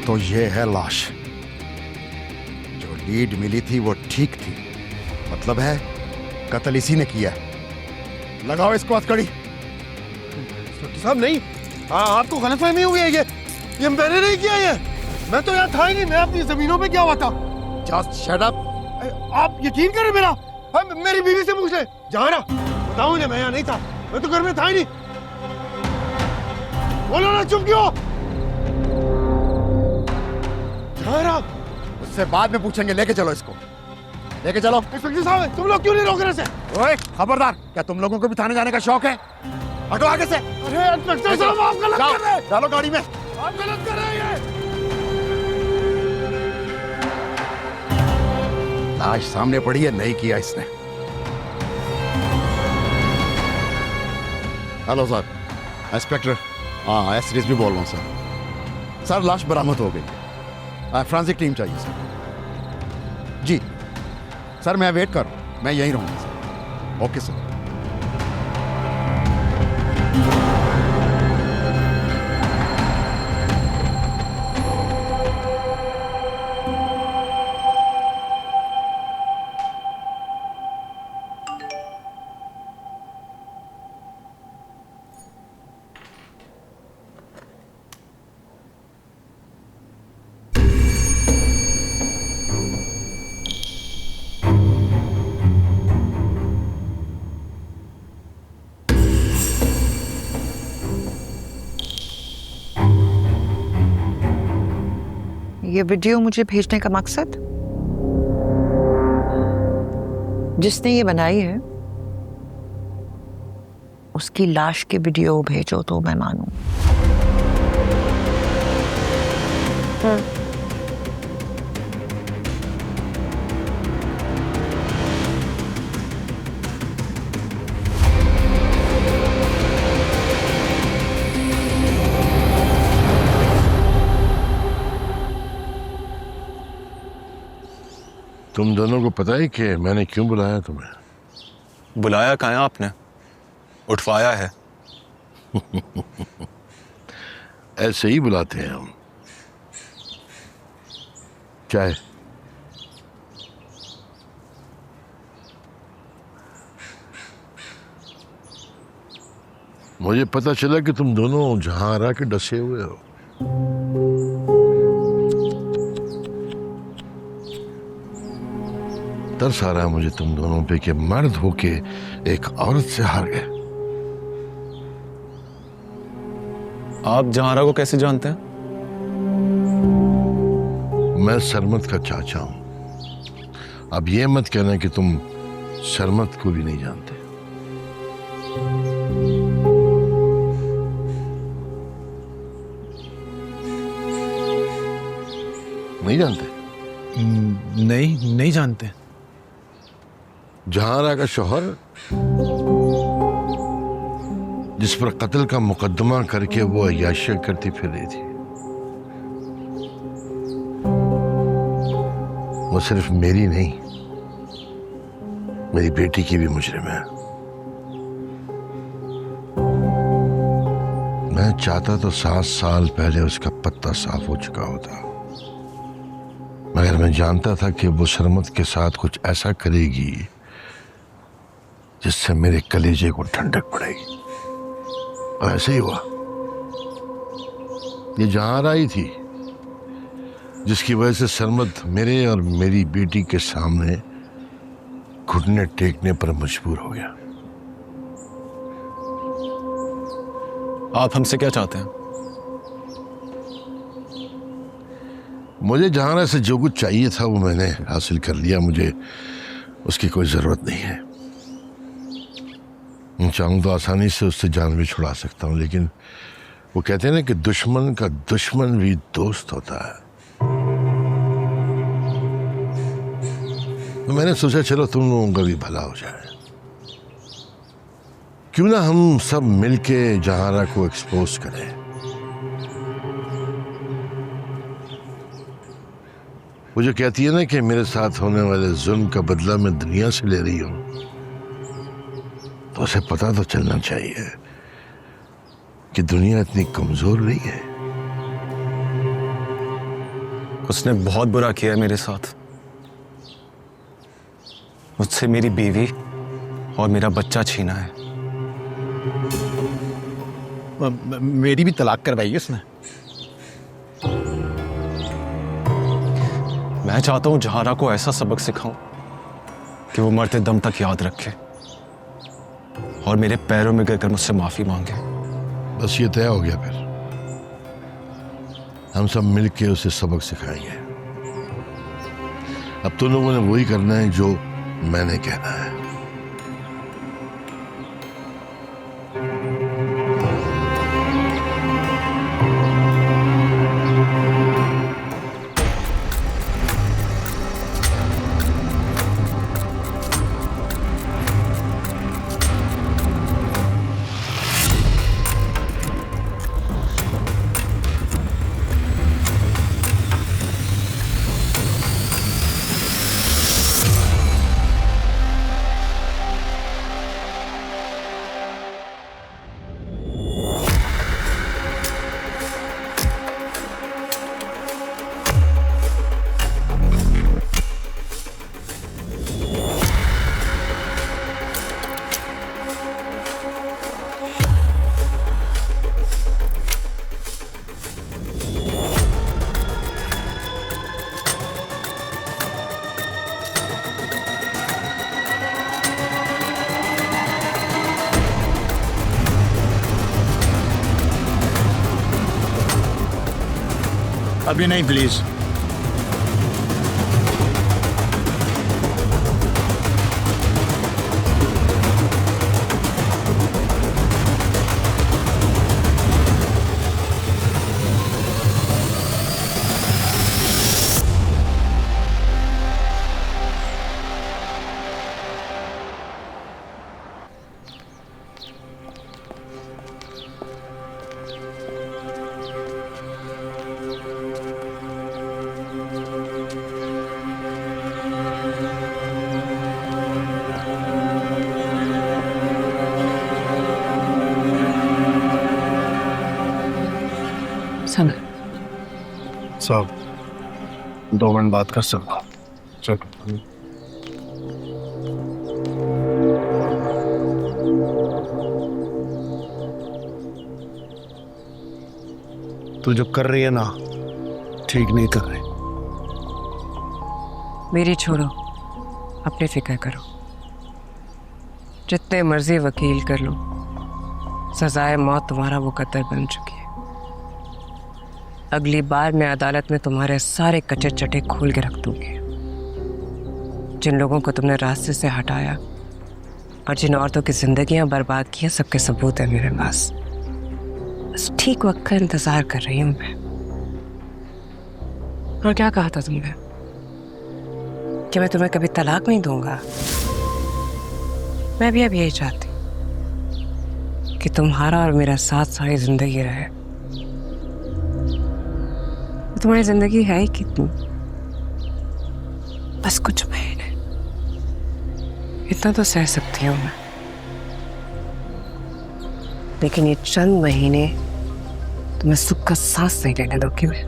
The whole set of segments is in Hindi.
तो ये है लाश। जो लीड मिली थी वो ठीक थी, मतलब है कत्ल इसी ने किया है। लगाओ इसको हथकड़ी। साहब नहीं, आपको गलतफहमी हुई है। ये मैंने नहीं किया। ये मैं तो यहाँ था ही नहीं, मैं अपनी जमीनों पे क्या हुआ था। Just shut up. आप यकीन करें मेरा, मेरी बीवी से पूछ ले। जहां बताऊं ना, मैं यहाँ नहीं था, मैं तो घर में था ही नहीं। बोलो ना, चुप क्यों? जहां उससे बाद में पूछेंगे। लेके चलो इसको, लेके चलो। इंस्पेक्टर साहब, तुम लोग क्यों नहीं रोक रहे से? ओए खबरदार, क्या तुम लोगों को भी थाने जाने का शौक है? हटो आगे से। अरे इंस्पेक्टर साहब, आप गलत कर रहे हैं। डालो गाड़ी में। आप गलत कर रहे हैं। लाश सामने पड़ी है, नहीं किया इसने। Hello sir, inspector. हाँ, एसडीएस भी बोल रहा हूँ सर। सर लाश बरामद हो गई। फ्रांसिक टीम चाहिए सर। जी सर, मैं वेट कर रहा हूँ, मैं यहीं रहूँगा सर। Okay sir. ये वीडियो मुझे भेजने का मकसद, जिसने ये बनाई है उसकी लाश की वीडियो भेजो तो मैं मानूं। तुम दोनों को पता है कि मैंने क्यों बुलाया तुम्हें? बुलाया कहाँ है आपने? उठवाया है। ऐसे ही बुलाते हैं हम। क्या है? मुझे पता चला कि तुम दोनों जहां के डसे हुए हो। तरस आ रहा है मुझे तुम दोनों पे कि मर्द होके एक औरत से हार गए। आप जहारा को कैसे जानते हैं? मैं सरमत का चाचा हूं। अब ये मत कहना कि तुम सरमत को भी नहीं जानते। नहीं जानते? नहीं जानते। जहारा का शौहर, जिस पर कत्ल का मुकदमा करके वो अय्याशी करती फिर रही थी, वो सिर्फ मेरी नहीं, मेरी बेटी की भी मुजरिम है। मैं चाहता तो 7 साल पहले उसका पत्ता साफ हो चुका होता, मगर मैं जानता था कि वो सरमत के साथ कुछ ऐसा करेगी जिससे मेरे कलेजे को ठंडक पड़ेगी। और ऐसे ही हुआ। ये जहां आई थी जिसकी वजह से सरमत मेरे और मेरी बेटी के सामने घुटने टेकने पर मजबूर हो गया। आप हमसे क्या चाहते हैं? मुझे जहां से जो कुछ चाहिए था वो मैंने हासिल कर लिया। मुझे उसकी कोई जरूरत नहीं है। मैं चाहूं तो आसानी से उससे जान भी छुड़ा सकता हूं, लेकिन वो कहते हैं ना कि दुश्मन का दुश्मन भी दोस्त होता है। तो मैंने सोचा चलो तुम लोगों का भी भला हो जाए, क्यों ना हम सब मिलके जहारा को एक्सपोज करें। वो जो कहती है ना कि मेरे साथ होने वाले जुल्म का बदला मैं दुनिया से ले रही हूं, तो उसे पता तो चलना चाहिए कि दुनिया इतनी कमजोर नहीं है। उसने बहुत बुरा किया है मेरे साथ। मुझसे मेरी बीवी और मेरा बच्चा छीना है। मेरी भी तलाक करवाई है उसने। मैं चाहता हूं जहारा को ऐसा सबक सिखाऊं कि वो मरते दम तक याद रखे और मेरे पैरों में गिरकर मुझसे माफी मांगे। बस ये तय हो गया, फिर हम सब मिलके उसे सबक सिखाएंगे। अब तुम लोगों ने वही करना है जो मैंने कहना है। अभी नहीं प्लीज। साहब 2 मिनट बात कर सकता। चलो। तू जो कर रही है ना, ठीक नहीं कर रही। मेरी छोड़ो, अपनी फिक्र करो। जितने मर्जी वकील कर लो, सजाए मौत तुम्हारा मुकद्दर बन चुकी है। अगली बार मैं अदालत में तुम्हारे सारे कच्चे चटे खोल के रख दूंगी। जिन लोगों को तुमने रास्ते से हटाया और जिन औरतों की जिंदगियां बर्बाद की हैं, सबके सबूत है मेरे पास। बस ठीक वक्त का इंतजार कर रही हूं मैं। और क्या कहा था तुमने कि मैं तुम्हें कभी तलाक नहीं दूंगा? मैं भी अब यही चाहती कि तुम्हारा और मेरा साथ सारी जिंदगी रहे। तुम्हारी जिंदगी है ही कितनी? बस कुछ महीने, इतना तो सह सकती हूँ मैं। लेकिन ये चंद महीने तुम्हें सुख का सांस नहीं लेने दोगी मैं।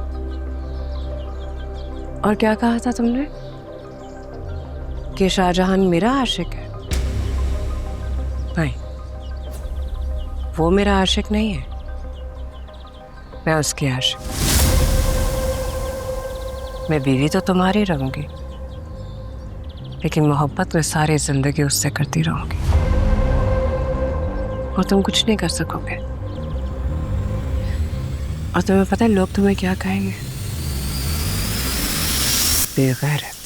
और क्या कहा था तुमने कि शाहजहां मेरा आशिक है? नहीं, वो मेरा आशिक नहीं है, मैं उसकी आशिक। मैं बीवी तो तुम्हारी रहूंगी, लेकिन मोहब्बत में सारी जिंदगी उससे करती रहूंगी और तुम कुछ नहीं कर सकोगे। और तुम्हें पता है लोग तुम्हें क्या कहेंगे? बेगैरत।